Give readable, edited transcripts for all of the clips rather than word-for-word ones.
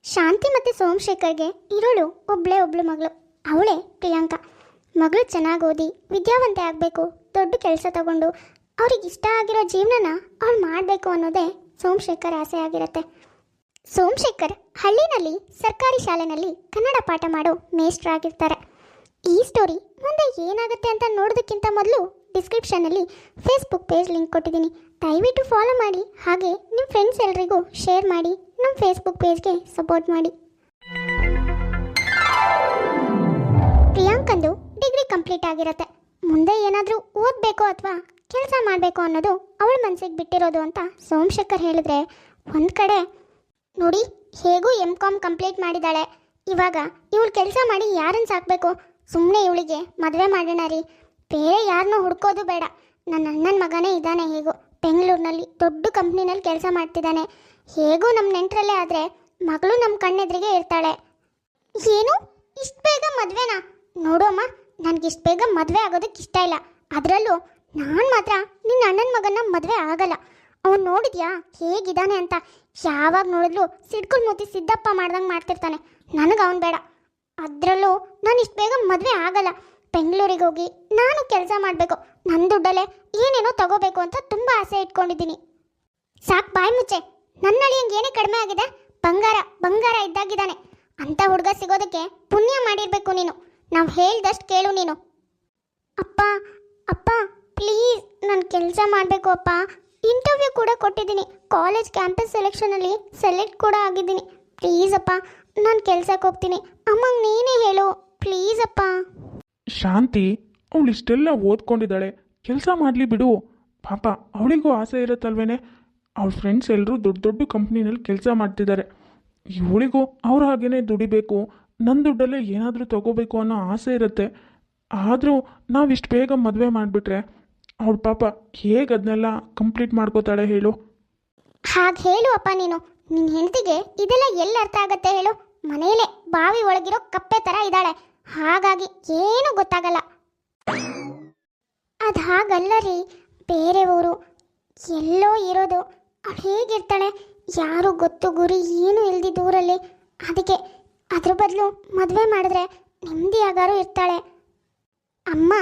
ಶಾಂತಿ ಮತ್ತು ಸೋಮಶೇಖರ್ಗೆ ಇರೋಳು ಒಬ್ಳು ಮಗಳು. ಅವಳೇ ಪ್ರಿಯಾಂಕಾ. ಮಗಳು ಚೆನ್ನಾಗಿ ಓದಿ ವಿದ್ಯಾವಂತೆ ಆಗಬೇಕು, ದೊಡ್ಡ ಕೆಲಸ ತಗೊಂಡು ಅವ್ರಿಗೆ ಇಷ್ಟ ಆಗಿರೋ ಜೀವನನ ಅವಳು ಮಾಡಬೇಕು ಅನ್ನೋದೇ ಸೋಮಶೇಖರ್ ಆಸೆ ಆಗಿರುತ್ತೆ. ಸೋಮಶೇಖರ್ ಹಳ್ಳಿನಲ್ಲಿ ಸರ್ಕಾರಿ ಶಾಲೆಯಲ್ಲಿ ಕನ್ನಡ ಪಾಠ ಮಾಡೋ ಮೇಷ್ಟ್ರಾಗಿರ್ತಾರೆ. ಈ ಸ್ಟೋರಿ ಮುಂದೆ ಏನಾಗುತ್ತೆ ಅಂತ ನೋಡೋದಕ್ಕಿಂತ ಮೊದಲು ಡಿಸ್ಕ್ರಿಪ್ಷನಲ್ಲಿ ಫೇಸ್ಬುಕ್ ಪೇಜ್ ಲಿಂಕ್ ಕೊಟ್ಟಿದ್ದೀನಿ. ದಯವಿಟ್ಟು ಫಾಲೋ ಮಾಡಿ, ಹಾಗೆ ನಿಮ್ಮ ಫ್ರೆಂಡ್ಸ್ ಎಲ್ರಿಗೂ ಶೇರ್ ಮಾಡಿ, ನಮ್ಮ ಫೇಸ್ಬುಕ್ ಪೇಜ್ಗೆ ಸಪೋರ್ಟ್ ಮಾಡಿ. ಪ್ರಿಯಾಂಕಂದು ಡಿಗ್ರಿ ಕಂಪ್ಲೀಟ್ ಆಗಿರುತ್ತೆ. ಮುಂದೆ ಏನಾದರೂ ಓದಬೇಕು ಅಥವಾ ಕೆಲಸ ಮಾಡಬೇಕು ಅನ್ನೋದು ಅವಳ ಮನಸ್ಸಿಗೆ ಬಿಟ್ಟಿರೋದು ಅಂತ ಸೋಮಶೇಖರ್ ಹೇಳಿದ್ರೆ, ಒಂದು ಕಡೆ ನೋಡಿ ಹೇಗೂ M.Com ಕಂಪ್ಲೀಟ್ ಮಾಡಿದ್ದಾಳೆ, ಇವಾಗ ಇವಳು ಕೆಲಸ ಮಾಡಿ ಯಾರನ್ನು ಸಾಕಬೇಕು, ಸುಮ್ಮನೆ ಇವಳಿಗೆ ಮದುವೆ ಮಾಡೋಣ ರೀ, ಬೇರೆ ಯಾರನ್ನೂ ಹುಡ್ಕೋದು ಬೇಡ, ನನ್ನ ಅಣ್ಣನ ಮಗನೇ ಇದ್ದಾನೆ, ಹೇಗೂ ಬೆಂಗಳೂರಿನಲ್ಲಿ ದೊಡ್ಡ ಕಂಪ್ನಿನಲ್ಲಿ ಕೆಲಸ ಮಾಡ್ತಿದ್ದಾನೆ, ಹೇಗೂ ನಮ್ಮ ನೆಂಟರಲ್ಲೇ ಆದರೆ ಮಗಳು ನಮ್ಮ ಕಣ್ಣೆದ್ರಿಗೆ ಇರ್ತಾಳೆ. ಏನು ಇಷ್ಟು ಬೇಗ ಮದುವೆನಾ? ನೋಡೋಮ್ಮ, ನನಗಿಷ್ಟು ಬೇಗ ಮದುವೆ ಆಗೋದಕ್ಕೆ ಇಷ್ಟ ಇಲ್ಲ. ಅದರಲ್ಲೂ ನಾನು ಮಾತ್ರ ನಿನ್ನ ಅಣ್ಣನ ಮಗನ ಮದುವೆ ಆಗಲ್ಲ. ಅವನು ನೋಡಿದ್ಯಾ ಹೇಗಿದ್ದಾನೆ ಅಂತ? ಯಾವಾಗ ನೋಡಿದ್ಲು ಸಿಡ್ಕುಲ್ ಮೂತಿ ಸಿದ್ದಪ್ಪ ಮಾಡ್ದಂಗೆ ಮಾಡ್ತಿರ್ತಾನೆ. ನನಗೆ ಅವನು ಬೇಡ. ಅದರಲ್ಲೂ ನಾನು ಇಷ್ಟು ಬೇಗ ಮದುವೆ ಆಗಲ್ಲ. ಬೆಂಗಳೂರಿಗೆ ಹೋಗಿ ನಾನು ಕೆಲಸ ಮಾಡಬೇಕು, ನನ್ನ ದುಡ್ಡಲ್ಲೇ ಏನೇನೋ ತಗೋಬೇಕು ಅಂತ ತುಂಬ ಆಸೆ ಇಟ್ಕೊಂಡಿದ್ದೀನಿ. ಸಾಕು ಬಾಯಿ ಮುಚ್ಚೆ. ನನ್ನ ಅಳಿಯಂಗೆ ಏನೇ ಕಡಿಮೆ ಆಗಿದೆ? ಬಂಗಾರ ಇದ್ದಾಗಿದ್ದಾನೆ. ಅಂಥ ಹುಡುಗ ಸಿಗೋದಕ್ಕೆ ಪುಣ್ಯ ಮಾಡಿರಬೇಕು ನೀನು. ನಾವು ಹೇಳ್ದಷ್ಟು ಕೇಳು ನೀನು. ಅಪ್ಪ ಪ್ಲೀಸ್, ನಾನು ಕೆಲಸ ಮಾಡಬೇಕು ಅಪ್ಪ. ಇಂಟರ್ವ್ಯೂ ಕೂಡ ಕೊಟ್ಟಿದ್ದೀನಿ, ಕಾಲೇಜ್ ಕ್ಯಾಂಪಸ್ ಸೆಲೆಕ್ಷನಲ್ಲಿ ಸೆಲೆಕ್ಟ್ ಕೂಡ ಆಗಿದ್ದೀನಿ. ಪ್ಲೀಸ್ ಅಪ್ಪ, ನಾನು ಕೆಲ್ಸಕ್ಕೆ ಹೋಗ್ತೀನಿ. ಅಮ್ಮಂಗೆ ನೀನೇ ಹೇಳು ಪ್ಲೀಸ್ ಅಪ್ಪ. ಶಾಂತಿ, ಅವಳು ಇಷ್ಟೆಲ್ಲ ಓದ್ಕೊಂಡಿದ್ದಾಳೆ, ಕೆಲಸ ಮಾಡಲಿ ಬಿಡು. ಪಾಪ ಅವಳಿಗೂ ಆಸೆ ಇರುತ್ತಲ್ವೇನೆ. ಅವಳ ಫ್ರೆಂಡ್ಸ್ ಎಲ್ಲರೂ ದೊಡ್ಡ ದೊಡ್ಡ ಕಂಪ್ನಿನಲ್ಲಿ ಕೆಲಸ ಮಾಡ್ತಿದ್ದಾರೆ. ಇವಳಿಗೂ ಅವ್ರ ಹಾಗೇನೆ ದುಡಿಬೇಕು, ನನ್ನ ದುಡ್ಡಲ್ಲೇ ಏನಾದರೂ ತಗೋಬೇಕು ಅನ್ನೋ ಆಸೆ ಇರುತ್ತೆ. ಆದರೂ ನಾವಿಷ್ಟು ಬೇಗ ಮದುವೆ ಮಾಡಿಬಿಟ್ರೆ ಅವಳು ಪಾಪ ಹೇಗೆ ಅದನ್ನೆಲ್ಲ ಕಂಪ್ಲೀಟ್ ಮಾಡ್ಕೋತಾಳೆ ಹೇಳು? ಹಾಗೆ ಹೇಳು ಅಪ್ಪ ನೀನು. ನಿನ್ನ ಹೆಂಡತಿಗೆ ಇದೆಲ್ಲ ಎಲ್ಲಿ ಅರ್ಥ ಆಗತ್ತೆ ಹೇಳು? ಮನೆಯಲ್ಲೇ ಬಾವಿ ಒಳಗಿರೋ ಕಪ್ಪೆ ಥರ ಇದ್ದಾಳೆ, ಹಾಗಾಗಿ ಏನೂ ಗೊತ್ತಾಗಲ್ಲ. ಅದು ಹಾಗಲ್ಲ ರೀ, ಬೇರೆ ಊರು ಎಲ್ಲೋ ಇರೋದು. ಅವಳು ಹೇಗಿರ್ತಾಳೆ? ಯಾರು ಗೊತ್ತು ಗುರಿ ಏನೂ ಇಲ್ದಿ ದೂರಲ್ಲಿ. ಅದಕ್ಕೆ ಅದ್ರ ಬದಲು ಮದುವೆ ಮಾಡಿದ್ರೆ ನೆಮ್ಮದಿಯಾಗಾರು ಇರ್ತಾಳೆ. ಅಮ್ಮ,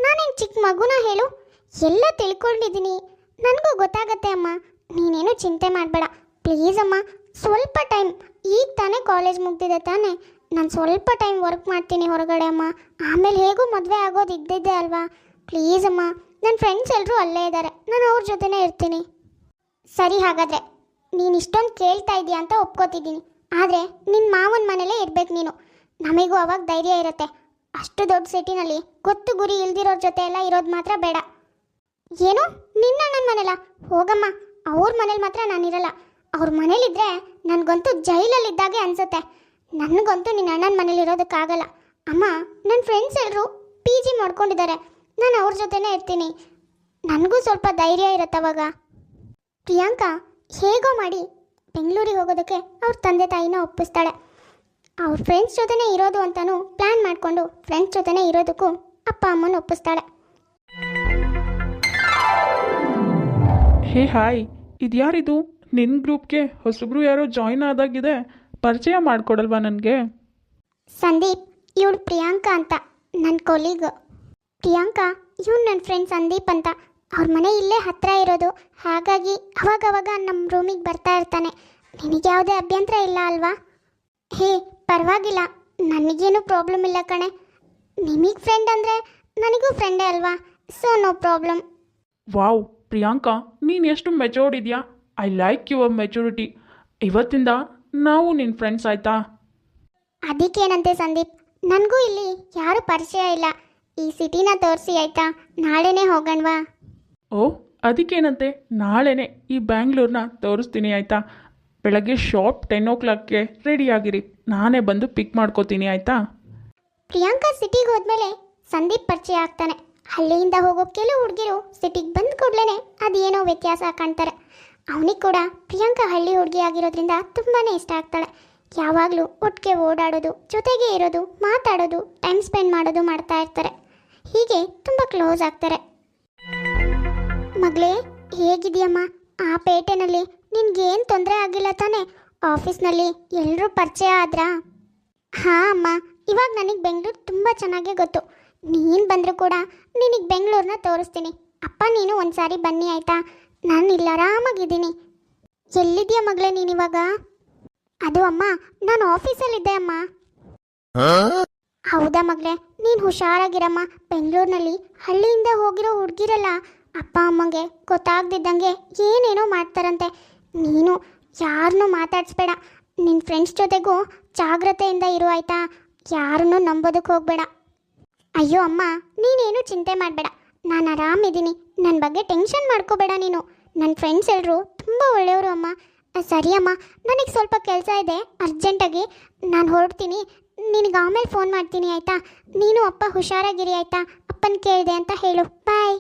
ನಾನೇನು ಚಿಕ್ಕ ಮಗುನ ಹೇಳು? ಎಲ್ಲ ತಿಳ್ಕೊಂಡಿದ್ದೀನಿ, ನನಗೂ ಗೊತ್ತಾಗತ್ತೆ ಅಮ್ಮ. ನೀನೇನು ಚಿಂತೆ ಮಾಡಬೇಡ ಪ್ಲೀಸ್ ಅಮ್ಮ. ಸ್ವಲ್ಪ ಟೈಮ್, ಈಗ ತಾನೇ ಕಾಲೇಜ್ ಮುಗ್ದಿದೆ ತಾನೇ, ನಾನು ಸ್ವಲ್ಪ ಟೈಮ್ ವರ್ಕ್ ಮಾಡ್ತೀನಿ ಹೊರಗಡೆ ಅಮ್ಮ. ಆಮೇಲೆ ಹೇಗೂ ಮದುವೆ ಆಗೋದು ಇದ್ದಿದ್ದೆ ಅಲ್ವಾ? ಪ್ಲೀಸ್ ಅಮ್ಮ, ನನ್ನ ಫ್ರೆಂಡ್ಸ್ ಎಲ್ಲರೂ ಅಲ್ಲೇ ಇದ್ದಾರೆ, ನಾನು ಅವ್ರ ಜೊತೆನೇ ಇರ್ತೀನಿ. ಸರಿ, ಹಾಗಾದರೆ ನೀನು ಇಷ್ಟೊಂದು ಕೇಳ್ತಾ ಇದೀಯ ಅಂತ ಒಪ್ಕೋತಿದ್ದೀನಿ. ಆದರೆ ನಿನ್ನ ಮಾವನ ಮನೇಲೇ ಇರಬೇಕು ನೀನು. ನಮಗೂ ಅವಾಗ ಧೈರ್ಯ ಇರುತ್ತೆ. ಅಷ್ಟು ದೊಡ್ಡ ಸಿಟಿನಲ್ಲಿ ಗೊತ್ತು ಗುರಿ ಇಲ್ದಿರೋರ ಜೊತೆ ಎಲ್ಲ ಇರೋದು ಮಾತ್ರ ಬೇಡ. ಏನು ನಿನ್ನ ಅಣ್ಣನ ಮನೇಲ? ಹೋಗಮ್ಮ, ಅವ್ರ ಮನೇಲಿ ಮಾತ್ರ ನಾನಿರಲ್ಲ. ಅವ್ರ ಮನೇಲಿದ್ದರೆ ನನಗಂತೂ ಜೈಲಲ್ಲಿದ್ದಾಗೆ ಅನಿಸುತ್ತೆ. ನನಗಂತೂ ನಿನ್ನ ಅಣ್ಣನ ಮನೇಲಿ ಇರೋದಕ್ಕಾಗಲ್ಲ. ಅಮ್ಮ, ನನ್ನ ಫ್ರೆಂಡ್ಸ್ ಎಲ್ಲರೂ PG ಮಾಡ್ಕೊಂಡಿದ್ದಾರೆ, ನಾನು ಅವ್ರ ಜೊತೆನೇ ಇರ್ತೀನಿ. ನನಗೂ ಸ್ವಲ್ಪ ಧೈರ್ಯ ಇರುತ್ತೆ ಅವಾಗ. ಪ್ರಿಯಾಂಕಾ ಹೇಗೋ ಮಾಡಿ ಬೆಂಗಳೂರಿಗೆ ಹೋಗೋದಕ್ಕೆ ಅವ್ರ ತಂದೆ ತಾಯಿನ ಒಪ್ಪಿಸ್ತಾಳೆ. ಅವ್ರ ಫ್ರೆಂಡ್ಸ್ ಜೊತೆನೇ ಇರೋದು ಅಂತಲೂ ಪ್ಲ್ಯಾನ್ ಮಾಡಿಕೊಂಡು ಫ್ರೆಂಡ್ಸ್ ಜೊತೆನೇ ಇರೋದಕ್ಕೂ ಅಪ್ಪ ಅಮ್ಮನ ಒಪ್ಪಿಸ್ತಾಳೆ. ಹೇ ಹಾಯ್, ಇದು ಯಾರಿದು? ನಿನ್ನ ಗ್ರೂಪ್ಗೆ ಹೊಸಬ್ರು ಯಾರೋ ಜಾಯ್ನ್ ಆದಾಗಿದೆ, ಪರಿಚಯ ಮಾಡಿಕೊಡಲ್ವಾ ನನಗೆ? ಸಂದೀಪ್, ಇವಳು ಪ್ರಿಯಾಂಕಾ ಅಂತ ನನ್ನ ಕೊಲೀಗ್. ಪ್ರಿಯಾಂಕಾ, ಇವನು ನನ್ನ ಫ್ರೆಂಡ್ ಸಂದೀಪ್ ಅಂತ. ಅವ್ರ ಮನೆ ಇಲ್ಲೇ ಹತ್ತಿರ ಇರೋದು, ಹಾಗಾಗಿ ಅವಾಗವಾಗ ನಮ್ಮ ರೂಮಿಗೆ ಬರ್ತಾ ಇರ್ತಾನೆ. ನಿನಗೆ ಯಾವುದೇ ಅಭ್ಯಂತರ ಇಲ್ಲ ಅಲ್ವಾ? ಹೇ ಪರವಾಗಿಲ್ಲ, ನನಗೇನು ಪ್ರಾಬ್ಲಮ್ ಇಲ್ಲ ಕಣೆ. ನಿಮಗೆ ಫ್ರೆಂಡ್ ಅಂದರೆ ನನಗೂ ಫ್ರೆಂಡೇ ಅಲ್ವಾ, so no problem. Wow Priyanka, ನೀನು ಎಷ್ಟು ಮೆಚೂರ್ಡ್ ಇದೆಯಾ. I like your maturity. ಇವತ್ತಿಂದ ನಾವು ನಿನ್ನ ಫ್ರೆಂಡ್ಸ್ ಆಯಿತಾ? ಅದಕ್ಕೇನಂತೆ ಸಂದೀಪ್, ನನಗೂ ಇಲ್ಲಿ ಯಾರೂ ಪರಿಚಯ ಇಲ್ಲ. ಈ ಸಿಟಿನ ತೋರಿಸಿ ಆಯಿತಾ, ನಾಳೆನೇ ಹೋಗೋಣವಾ? ಓ ಅದಕ್ಕೇನಂತೆ, ನಾಳೆನೇ ಈ ಬ್ಯಾಂಗ್ಳೂರನ್ನ ತೋರಿಸ್ತೀನಿ ಆಯಿತಾ? ಬೆಳಗ್ಗೆ ಶಾರ್ಪ್ 10 o'clockಗೆ ರೆಡಿಯಾಗಿರಿ, ನಾನೇ ಬಂದು ಪಿಕ್ ಮಾಡ್ಕೋತೀನಿ ಆಯಿತಾ? ಪ್ರಿಯಾಂಕಾ ಸಿಟಿಗೆ ಹೋದ್ಮೇಲೆ ಸಂದೀಪ್ ಪರಿಚಯ ಆಗ್ತಾನೆ. ಹಳ್ಳಿಯಿಂದ ಹೋಗೋ ಕೆಲವು ಹುಡುಗಿರು ಸಿಟಿಗೆ ಬಂದ ಕೂಡಲೇ ಅದೇನೋ ವ್ಯತ್ಯಾಸ ಕಾಣ್ತಾರೆ. ಅವನಿಗೆ ಕೂಡ ಪ್ರಿಯಾಂಕಾ ಹಳ್ಳಿ ಹುಡುಗಿ ಆಗಿರೋದ್ರಿಂದ ತುಂಬಾ ಇಷ್ಟ ಆಗ್ತಾಳೆ. ಯಾವಾಗಲೂ ಒಟ್ಟಿಗೆ ಓಡಾಡೋದು, ಜೊತೆಗೆ ಇರೋದು, ಮಾತಾಡೋದು, ಟೈಮ್ ಸ್ಪೆಂಡ್ ಮಾಡೋದು ಮಾಡ್ತಾ ಇರ್ತಾರೆ. ಹೀಗೆ ತುಂಬ ಕ್ಲೋಸ್ ಆಗ್ತಾರೆ. ಮಗಳೇ, ಹೇಗಿದೆಯಮ್ಮ? ಆ ಪೇಟೆನಲ್ಲಿ ನಿನ್ಗೇನು ತೊಂದರೆ ಆಗಿಲ್ಲ ತಾನೇ? ಆಫೀಸ್ನಲ್ಲಿ ಎಲ್ಲರೂ ಪರಿಚಯ ಆದ್ರಾ? ಹಾಂ ಅಮ್ಮ, ಇವಾಗ ನನಗೆ ಬೆಂಗಳೂರು ತುಂಬ ಚೆನ್ನಾಗೇ ಗೊತ್ತು. ನೀನು ಬಂದರೂ ಕೂಡ ನಿನಗೆ ಬೆಂಗಳೂರನ್ನ ತೋರಿಸ್ತೀನಿ. ಅಪ್ಪ ನೀನು ಒಂದು ಸಾರಿ ಬನ್ನಿ ಆಯಿತಾ? ನಾನು ಇಲ್ಲಿ ಆರಾಮಾಗಿದ್ದೀನಿ. ಎಲ್ಲಿದೆಯಾ ಮಗಳೇ ನೀನಿವಾಗ? ಅದು ಅಮ್ಮ, ನಾನು ಆಫೀಸಲ್ಲಿದ್ದೆ ಅಮ್ಮ. ಹೌದಾ ಮಗಳೇ, ನೀನು ಹುಷಾರಾಗಿರಮ್ಮ. ಬೆಂಗಳೂರಿನಲ್ಲಿ ಹಳ್ಳಿಯಿಂದ ಹೋಗಿರೋ ಹುಡುಗಿರಲ್ಲ, ಅಪ್ಪ ಅಮ್ಮಂಗೆ ಗೊತ್ತಾಗ್ದಿದ್ದಂಗೆ ಏನೇನೋ ಮಾಡ್ತಾರಂತೆ. ನೀನು ಯಾರನ್ನೂ ಮಾತಾಡಿಸ್ಬೇಡ. ನಿನ್ನ ಫ್ರೆಂಡ್ಸ್ ಜೊತೆಗೂ ಜಾಗ್ರತೆಯಿಂದ ಇರು ಆಯ್ತಾ? ಯಾರನ್ನೂ ನಂಬೋದಕ್ಕೆ ಹೋಗಬೇಡ. ಅಯ್ಯೋ ಅಮ್ಮ, ನೀನೇನು ಚಿಂತೆ ಮಾಡಬೇಡ, ನಾನು ಆರಾಮಿದ್ದೀನಿ. ನನ್ನ ಬಗ್ಗೆ ಟೆನ್ಷನ್ ಮಾಡ್ಕೋಬೇಡ ನೀನು. ನನ್ನ ಫ್ರೆಂಡ್ಸ್ ಎಲ್ಲರೂ ತುಂಬ ಒಳ್ಳೆಯವರು ಅಮ್ಮ. ಸರಿ ಅಮ್ಮ, ನನಗೆ ಸ್ವಲ್ಪ ಕೆಲಸ ಇದೆ, ಅರ್ಜೆಂಟಾಗಿ ನಾನು ಹೊರಡ್ತೀನಿ. ನಿನಗೆ ಆಮೇಲೆ ಫೋನ್ ಮಾಡ್ತೀನಿ ಆಯಿತಾ? ನೀನು ಅಪ್ಪ ಹುಷಾರಾಗಿರಿ ಆಯಿತಾ? ಅಪ್ಪನ ಕೇಳಿದೆ ಅಂತ ಹೇಳು. ಬಾಯ್.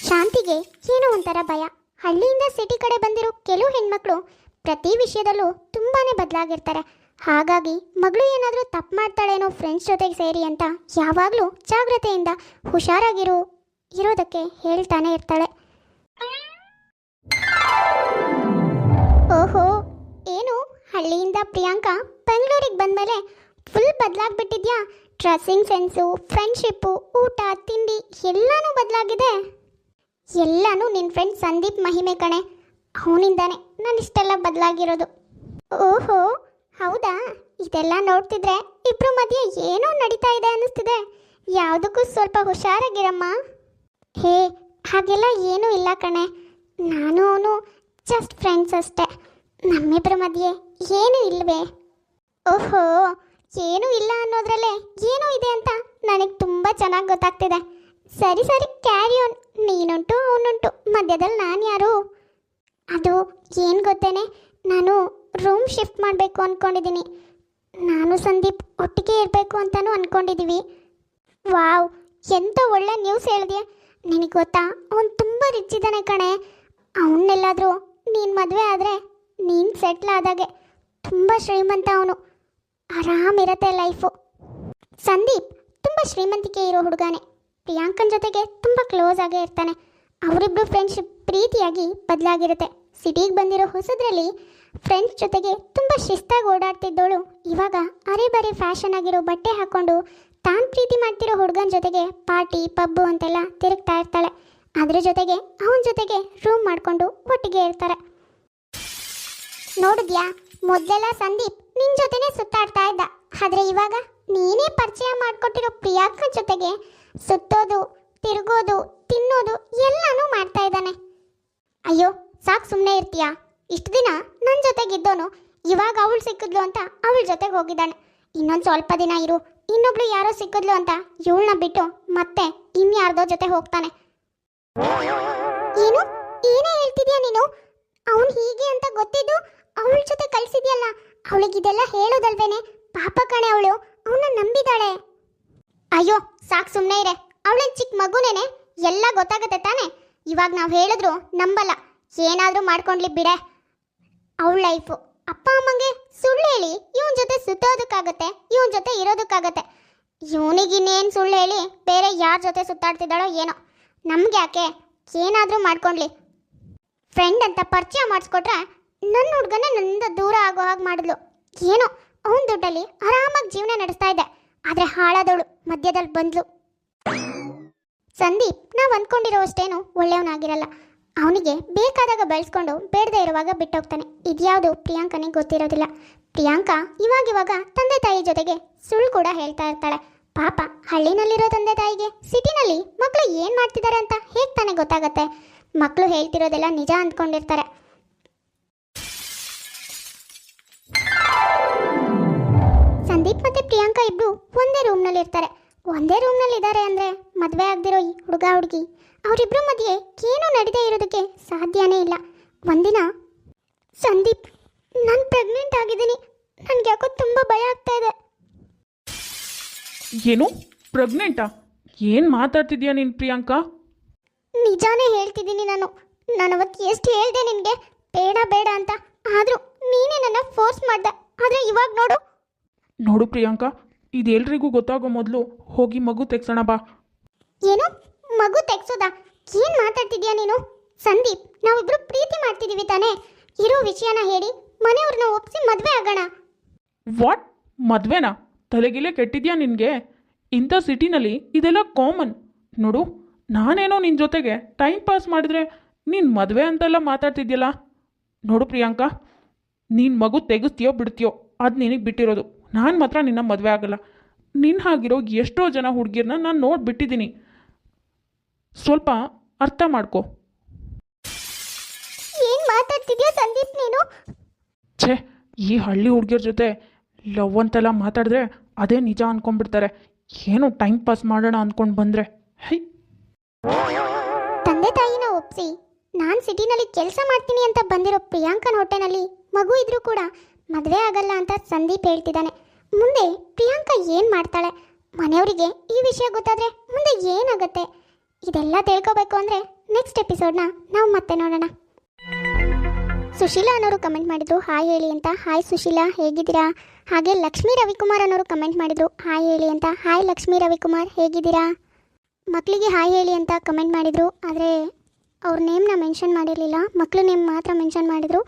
ಶಾಂತಿಗೆ ಏನೋ ಒಂಥರ ಭಯ. ಹಳ್ಳಿಯಿಂದ ಸಿಟಿ ಕಡೆ ಬಂದಿರೋ ಕೆಲವು ಹೆಣ್ಮಕ್ಳು ಪ್ರತಿ ವಿಷಯದಲ್ಲೂ ತುಂಬಾ ಬದಲಾಗಿರ್ತಾರೆ. ಹಾಗಾಗಿ ಮಗಳು ಏನಾದರೂ ತಪ್ಪು ಮಾಡ್ತಾಳೇನೋ ಫ್ರೆಂಡ್ಸ್ ಜೊತೆಗೆ ಸೇರಿ ಅಂತ ಯಾವಾಗಲೂ ಜಾಗ್ರತೆಯಿಂದ ಇರೋದಕ್ಕೆ ಹೇಳ್ತಾನೆ ಇರ್ತಾಳೆ. ಓಹೋ, ಏನು ಹಳ್ಳಿಯಿಂದ ಪ್ರಿಯಾಂಕಾ ಬೆಂಗಳೂರಿಗೆ ಬಂದಮೇಲೆ ಫುಲ್ ಬದಲಾಗ್ಬಿಟ್ಟಿದ್ಯಾ? ಡ್ರೆಸ್ಸಿಂಗ್ ಸೆನ್ಸು, ಫ್ರೆಂಡ್ಶಿಪ್ಪು, ಊಟ ತಿಂಡಿ ಎಲ್ಲನೂ ಬದಲಾಗಿದೆ. ಎಲ್ಲನೂ ನಿನ್ನ ಫ್ರೆಂಡ್ ಸಂದೀಪ್ ಮಹಿಮೆ ಕಣೆ. ಅವನಿಂದಾನೆ ನಾನು ಇಷ್ಟೆಲ್ಲ ಬದಲಾಗಿರೋದು. ಓಹೋ ಹೌದಾ? ಇದೆಲ್ಲ ನೋಡ್ತಿದ್ರೆ ಇಬ್ಬರು ಮಧ್ಯೆ ಏನೋ ನಡೀತಾ ಇದೆ ಅನ್ನಿಸ್ತಿದೆ. ಯಾವುದಕ್ಕೂ ಸ್ವಲ್ಪ ಹುಷಾರಾಗಿರಮ್ಮ. ಹೇ, ಹಾಗೆಲ್ಲ ಏನೂ ಇಲ್ಲ ಕಣೆ. ನಾನು ಅವನು ಜಸ್ಟ್ ಫ್ರೆಂಡ್ಸ್ ಅಷ್ಟೇ. ನಮ್ಮಿಬ್ಬರ ಮಧ್ಯೆ ಏನೂ ಇಲ್ಲವೇ? ಓಹೋ, ಏನೂ ಇಲ್ಲ ಅನ್ನೋದ್ರಲ್ಲೇ ಏನೂ ಇದೆ ಅಂತ ನನಗೆ ತುಂಬ ಚೆನ್ನಾಗಿ ಗೊತ್ತಾಗ್ತಿದೆ. ಸರಿ ಸರಿ, ಕ್ಯಾರಿ ಆನ್. ನೀನುಂಟು ಅವನುಂಟು, ಮಧ್ಯದಲ್ಲಿ ನಾನು ಯಾರು? ಅದು ಏನು ಗೊತ್ತೇನೆ, ನಾನು ರೂಮ್ ಶಿಫ್ಟ್ ಮಾಡಬೇಕು ಅಂದ್ಕೊಂಡಿದ್ದೀನಿ. ನಾನು ಸಂದೀಪ್ ಒಟ್ಟಿಗೆ ಇರಬೇಕು ಅಂತಲೂ ಅಂದ್ಕೊಂಡಿದ್ದೀವಿ. ವಾವ್, ಎಂಥ ಒಳ್ಳೆ ನ್ಯೂಸ್ ಹೇಳಿದೆ. ನಿನಗೆ ಗೊತ್ತಾ, ಅವನು ತುಂಬ ರಿಚ್ ಇದ್ದಾನೆ ಕಣೆ. ಅವನ್ನೆಲ್ಲಾದರೂ ನೀನು ಮದುವೆ ಆದರೆ ನೀನು ಸೆಟ್ಲ್ ಆದಾಗೆ. ತುಂಬ ಶ್ರೀಮಂತ ಅವನು. ಆರಾಮಿರತ್ತೆ ಲೈಫು. ಸಂದೀಪ್ ತುಂಬ ಶ್ರೀಮಂತಿಕೆ ಇರೋ ಹುಡುಗನೇ. ಪ್ರಿಯಾಂಕನ ಜೊತೆಗೆ ತುಂಬ ಕ್ಲೋಸ್ ಆಗೇ ಇರ್ತಾನೆ. ಅವರಿಬ್ಬರು ಫ್ರೆಂಡ್ಶಿಪ್ ಪ್ರೀತಿಯಾಗಿ ಬದಲಾಗಿರುತ್ತೆ. ಸಿಟಿಗೆ ಬಂದಿರೋ ಹೊಸದ್ರಲ್ಲಿ ಫ್ರೆಂಡ್ಸ್ ಜೊತೆಗೆ ತುಂಬ ಶಿಸ್ತಾಗಿ ಓಡಾಡ್ತಿದ್ದೋಳು ಇವಾಗ ಅರೆ ಫ್ಯಾಷನ್ ಆಗಿರೋ ಬಟ್ಟೆ ಹಾಕ್ಕೊಂಡು ತಾನು ಪ್ರೀತಿ ಮಾಡ್ತಿರೋ ಹುಡುಗನ ಜೊತೆಗೆ ಪಾರ್ಟಿ ಪಬ್ಬು ಅಂತೆಲ್ಲ ತಿರುಗ್ತಾ ಇರ್ತಾಳೆ. ಅದ್ರ ಜೊತೆಗೆ ಅವನ ಜೊತೆಗೆ ರೂಮ್ ಮಾಡಿಕೊಂಡು ಒಟ್ಟಿಗೆ ಇರ್ತಾರೆ. ನೋಡಿದ್ಯಾ, ಮೊದಲೆಲ್ಲ ಸಂದೀಪ್ ನಿನ್ನ ಜೊತೆನೇ ಸುತ್ತಾಡ್ತಾ ಇದ್ದ. ಆದರೆ ಇವಾಗ ನೀನೇ ಪರಿಚಯ ಮಾಡಿಕೊಟ್ಟಿರೋ ಪ್ರಿಯಾಂಕ ಜೊತೆಗೆ ಸುತ್ತೋದು, ತಿರುಗೋದು, ತಿನ್ನೋದು ಎಲ್ಲನೂ ಮಾಡ್ತಾ ಇದ್ದಾನೆ. ಅಯ್ಯೋ ಸಾಕು, ಸುಮ್ಮನೆ ಇರ್ತೀಯಾ? ಇಷ್ಟು ದಿನ ನನ್ನ ಜೊತೆಗಿದ್ದೋನು ಇವಾಗ ಅವಳು ಸಿಕ್ಕಿದ್ಲು ಅಂತ ಅವಳ ಜೊತೆಗೆ ಹೋಗಿದ್ದಾನೆ. ಇನ್ನೊಂದು ಸ್ವಲ್ಪ ದಿನ ಇರು, ಇನ್ನೊಬ್ಳು ಯಾರೋ ಸಿಕ್ಕಿದ್ಲು ಅಂತ ಇವಳನ್ನ ಬಿಟ್ಟು ಮತ್ತೆ ಇನ್ಯಾರ್ದೋ ಜೊತೆ ಹೋಗ್ತಾನೆ. ಏನು ಏನೇ ಹೇಳ್ತಿದ್ಯಾ ನೀನು? ಅವನು ಹೀಗೆ ಅಂತ ಗೊತ್ತಿದ್ದು ಅವಳ ಜೊತೆ ಕಳಿಸಿದ್ಯಲ್ಲ, ಅವಳಿಗಿದೆಲ್ಲ ಹೇಳೋದಲ್ವೇನೆ? ಪಾಪ ಕಣೆ ಅವಳು, ಅವನ್ನ ನಂಬಿದಾಳೆ. ಅಯ್ಯೋ ಸಾಕು, ಸುಮ್ಮನೆ ಇರೆ. ಅವಳೇನು ಚಿಕ್ಕ ಮಗುನೇನೆ, ಎಲ್ಲ ಗೊತ್ತಾಗತ್ತೆ ತಾನೆ. ಇವಾಗ ನಾವು ಹೇಳಿದ್ರು ನಂಬಲ್ಲ. ಏನಾದರೂ ಮಾಡ್ಕೊಂಡ್ಲಿ ಬಿಡೆ. ಅವಳ ಲೈಫು. ಅಪ್ಪ ಅಮ್ಮಂಗೆ ಸುಳ್ಳು ಹೇಳಿ ಇವನ ಜೊತೆ ಸುತ್ತೋದಕ್ಕಾಗತ್ತೆ, ಇವನ ಜೊತೆ ಇರೋದಕ್ಕಾಗತ್ತೆ. ಇವನಿಗಿನ್ನೇನು ಸುಳ್ಳು ಹೇಳಿ ಬೇರೆ ಯಾರ ಜೊತೆ ಸುತ್ತಾಡ್ತಿದ್ದಾಳೋ ಏನೋ. ನಮ್ಗೆ ಯಾಕೆ? ಏನಾದರೂ ಮಾಡ್ಕೊಂಡ್ಲಿ. ಫ್ರೆಂಡ್ ಅಂತ ಪರಿಚಯ ಮಾಡಿಸ್ಕೊಟ್ರೆ ನನ್ನ ಹುಡುಗನ ನನ್ನಿಂದ ದೂರ ಆಗೋ ಹಾಗೆ ಮಾಡಿದ್ಲು. ಏನೋ ಅವನ ದುಡ್ಡಲ್ಲಿ ಆರಾಮಾಗಿ ಜೀವನ ನಡೆಸ್ತಾ ಇದ್ದೆ, ಆದರೆ ಹಾಳಾದವಳು ಮಧ್ಯದಲ್ಲಿ ಬಂದ್ಲು. ಸಂದೀಪ್ ನಾವು ಅಂದ್ಕೊಂಡಿರೋ ಅಷ್ಟೇನು ಒಳ್ಳೆಯವನಾಗಿರಲ್ಲ. ಅವನಿಗೆ ಬೇಕಾದಾಗ ಬೆಳೆಸ್ಕೊಂಡು ಬೇಡದೇ ಇರುವಾಗ ಬಿಟ್ಟೋಗ್ತಾನೆ. ಇದ್ಯಾವುದು ಪ್ರಿಯಾಂಕನಿಗೆ ಗೊತ್ತಿರೋದಿಲ್ಲ. ಪ್ರಿಯಾಂಕಾ ಇವಾಗಿವಾಗ ತಂದೆ ತಾಯಿ ಜೊತೆಗೆ ಸುಳ್ಳು ಕೂಡ ಹೇಳ್ತಾ ಇರ್ತಾಳೆ. ಪಾಪ, ಹಳ್ಳಿನಲ್ಲಿರೋ ತಂದೆ ತಾಯಿಗೆ ಸಿಟಿನಲ್ಲಿ ಮಕ್ಕಳು ಏನು ಮಾಡ್ತಿದ್ದಾರೆ ಅಂತ ಹೇಗೆ ತಾನೇ ಗೊತ್ತಾಗತ್ತೆ? ಮಕ್ಕಳು ಹೇಳ್ತಿರೋದೆಲ್ಲ ನಿಜ ಅಂದ್ಕೊಂಡಿರ್ತಾರೆ. ಸಂದೀಪ್ ಮತ್ತು ಪ್ರಿಯಾಂಕಾ ಇಬ್ಬರು ಒಂದೇ ರೂಮ್ನಲ್ಲಿ ಇರ್ತಾರೆ. ಒಂದೇ ರೂಮ್ನಲ್ಲಿ ಇದ್ದಾರೆ ಅಂದರೆ ಮದುವೆ ಆಗದಿರೋ ಈ ಹುಡುಗ ಹುಡುಗಿ ಅವರಿಬ್ಬರ ಮಧ್ಯೆ ಏನೂ ನಡೀದೇ ಇರೋದಕ್ಕೆ ಸಾಧ್ಯನೇ ಇಲ್ಲ. ಒಂದಿನ ಸಂದೀಪ್, ನಾನು ಪ್ರೆಗ್ನೆಂಟ್ ಆಗಿದ್ದೀನಿ, ನನಗೆ ಯಾಕೋ ತುಂಬ ಭಯ ಆಗ್ತಾ ಇದೆ. ಏನು ಪ್ರೆಗ್ನೆಂಟಾ? ಏನು ಮಾತಾಡ್ತಿದ್ಯಾ ನೀನು ಪ್ರಿಯಾಂಕಾ? ನಿಜಾನೇ ಹೇಳ್ತಿದ್ದೀನಿ. ನಾನು ಅವತ್ತು ಎಷ್ಟು ಹೇಳಿದೆ ನಿನಗೆ ಬೇಡ ಬೇಡ ಅಂತ, ಆದರೂ ನೀನೇ ನನ್ನ ಫೋರ್ಸ್ ಮಾಡ್ದೆ. ಆದರೆ ಇವಾಗ ನೋಡು ಪ್ರಿಯಾಂಕಾ, ಇದೆಲ್ರಿಗೂ ಗೊತ್ತಾಗೋ ಮೊದಲು ಹೋಗಿ ಮಗು ತೆಗ್ಸೋಣ ಬಾ. ಏನು ಮಗು ತೆಗ್ಸೋದಾ? ಏನು ಮಾತಾಡ್ತಿದ್ಯಾ ನೀನು? ಸಂದೀಪ್, ನಾವಿಬ್ರು ಪ್ರೀತಿ ಮಾಡ್ತಿದ್ದೀವಿ ತಾನೇ? ಇರೋ ವಿಷಯನ ಹೇಳಿ ಮನೆಯವ್ರನ್ನ ಒಪ್ಪಿಸಿ ಮದುವೆ ಆಗೋಣ. ವಾಟ್? ಮದುವೆನಾ? ತಲೆಗಿಲೆ ಕೆಟ್ಟಿದ್ಯಾ ನಿನಗೆ? ಇಂಥ ಸಿಟಿನಲ್ಲಿ ಇದೆಲ್ಲ ಕಾಮನ್. ನೋಡು, ನಾನೇನೋ ನಿನ್ನ ಜೊತೆಗೆ ಟೈಮ್ ಪಾಸ್ ಮಾಡಿದ್ರೆ ನೀನು ಮದುವೆ ಅಂತೆಲ್ಲ ಮಾತಾಡ್ತಿದ್ಯಲ್ಲ. ನೋಡು ಪ್ರಿಯಾಂಕಾ, ನೀನು ಮಗು ತೆಗಿಸ್ತೀಯೋ ಬಿಡ್ತೀಯೋ ಅದು ನಿನಗೆ ಬಿಟ್ಟಿರೋದು. ನಾನು ಮಾತ್ರ ನಿನ್ನ ಮದುವೆ ಆಗಲ್ಲ. ನಿನ್ನ ಹಾಗಿರೋ ಎಷ್ಟೋ ಜನ ಹುಡುಗಿರನ್ನ ನಾನು ನೋಡಿಬಿಟ್ಟಿದ್ದೀನಿ. ಸ್ವಲ್ಪ ಅರ್ಥ ಮಾಡ್ಕೊ. ಏನ್ ಮಾತಾಡ್ತಿದ್ಯಾ ಸಂದೀಪ್ ನೀನು? ಛೇ, ಈ ಹಳ್ಳಿ ಹುಡುಗಿಯರ ಜೊತೆ ಲವ್ ಅಂತೆಲ್ಲ ಮಾತಾಡಿದ್ರೆ ಅದೇ ನಿಜ ಅಂದ್ಕೊಂಡ್ಬಿಡ್ತಾರೆ. ಏನೋ ಟೈಮ್ ಪಾಸ್ ಮಾಡೋಣ ಅಂದ್ಕೊಂಡು ಬಂದರೆ ಹೈ. ತಂದೆ ತಾಯಿನ ಒಪ್ಸಿ ನಾನು ಸಿಟಿನಲ್ಲಿ ಕೆಲಸ ಮಾಡ್ತೀನಿ ಅಂತ ಬಂದಿರೋ ಪ್ರಿಯಾಂಕನ ಹೊಟ್ಟೆನಲ್ಲಿ ಮಗು ಇದ್ರೂ ಕೂಡ ಮದುವೆ ಆಗಲ್ಲ ಅಂತ ಸಂದೀಪ್ ಹೇಳ್ತಿದ್ದಾನೆ. ಮುಂದೆ ಪ್ರಿಯಾಂಕಾ ಏನು ಮಾಡ್ತಾಳೆ? ಮನೆಯವರಿಗೆ ಈ ವಿಷಯ ಗೊತ್ತಾದರೆ ಮುಂದೆ ಏನಾಗುತ್ತೆ? ಇದೆಲ್ಲ ತಿಳ್ಕೊಬೇಕು ಅಂದರೆ ನೆಕ್ಸ್ಟ್ ಎಪಿಸೋಡ್ನ ನಾವು ಮತ್ತೆ ನೋಡೋಣ. ಸುಶೀಲಾ ಅನ್ನೋರು ಕಮೆಂಟ್ ಮಾಡಿದ್ರು ಹಾಯ್ ಹೇಳಿ ಅಂತ. ಹಾಯ್ ಸುಶೀಲಾ, ಹೇಗಿದ್ದೀರಾ? ಹಾಗೆ ಲಕ್ಷ್ಮೀ ರವಿಕುಮಾರ್ ಅನ್ನೋರು ಕಮೆಂಟ್ ಮಾಡಿದ್ರು ಹಾಯ್ ಹೇಳಿ ಅಂತ. ಹಾಯ್ ಲಕ್ಷ್ಮೀ ರವಿಕುಮಾರ್, ಹೇಗಿದ್ದೀರಾ? ಮಕ್ಕಳಿಗೆ ಹಾಯ್ ಹೇಳಿ ಅಂತ ಕಮೆಂಟ್ ಮಾಡಿದರು, ಆದರೆ ಅವ್ರ ನೇಮ್ನ ಮೆನ್ಷನ್ ಮಾಡಿರಲಿಲ್ಲ, ಮಕ್ಕಳು ನೇಮ್ ಮಾತ್ರ ಮೆನ್ಷನ್ ಮಾಡಿದರು.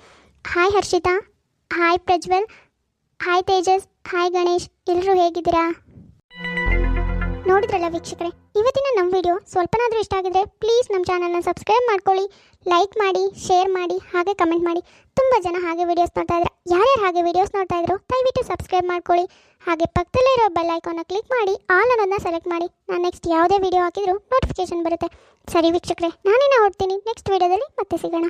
Hi Harshita, hi Prajwal, hi Tejas, hi Ganesh, ಎಲ್ಲರೂ ಹೇಗಿದ್ದೀರಾ? ನೋಡಿದ್ರಲ್ಲ ವೀಕ್ಷಕರೇ, ಇವತ್ತಿನ ನಮ್ಮ ವಿಡಿಯೋ ಸ್ವಲ್ಪನಾದರೂ ಇಷ್ಟ ಆಗಿದ್ರೆ ಪ್ಲೀಸ್ ನಮ್ಮ ಚಾನಲ್ನ ಸಬ್ಸ್ಕ್ರೈಬ್ ಮಾಡ್ಕೊಳ್ಳಿ, ಲೈಕ್ ಮಾಡಿ, ಶೇರ್ ಮಾಡಿ, ಹಾಗೆ ಕಮೆಂಟ್ ಮಾಡಿ. ತುಂಬ ಜನ ಹಾಗೆ ವೀಡಿಯೋಸ್ ನೋಡ್ತಾ ಇದ್ದಾರೆ. ಯಾರ್ಯಾರು ಹಾಗೆ ವೀಡಿಯೋಸ್ ನೋಡ್ತಾ ಇದ್ರು ದಯವಿಟ್ಟು ಸಬ್ಸ್ಕ್ರೈಬ್ ಮಾಡ್ಕೊಳ್ಳಿ. ಹಾಗೆ ಪಕ್ಕದಲ್ಲೇ ಇರೋ ಬೆಲ್ ಐಕಾನ್ನ ಕ್ಲಿಕ್ ಮಾಡಿ ಆಲ್ ಅನ್ನೋದನ್ನ ಸೆಲೆಕ್ಟ್ ಮಾಡಿ. ನಾನು ನೆಕ್ಸ್ಟ್ ಯಾವುದೇ ವೀಡಿಯೋ ಹಾಕಿದರೂ ನೋಟಿಫಿಕೇಶನ್ ಬರುತ್ತೆ. ಸರಿ ವೀಕ್ಷಕರೇ, ನಾನೇನ ಹೊಡ್ತೀನಿ. ನೆಕ್ಸ್ಟ್ ವೀಡಿಯೋದಲ್ಲಿ ಮತ್ತೆ ಸಿಗೋಣ.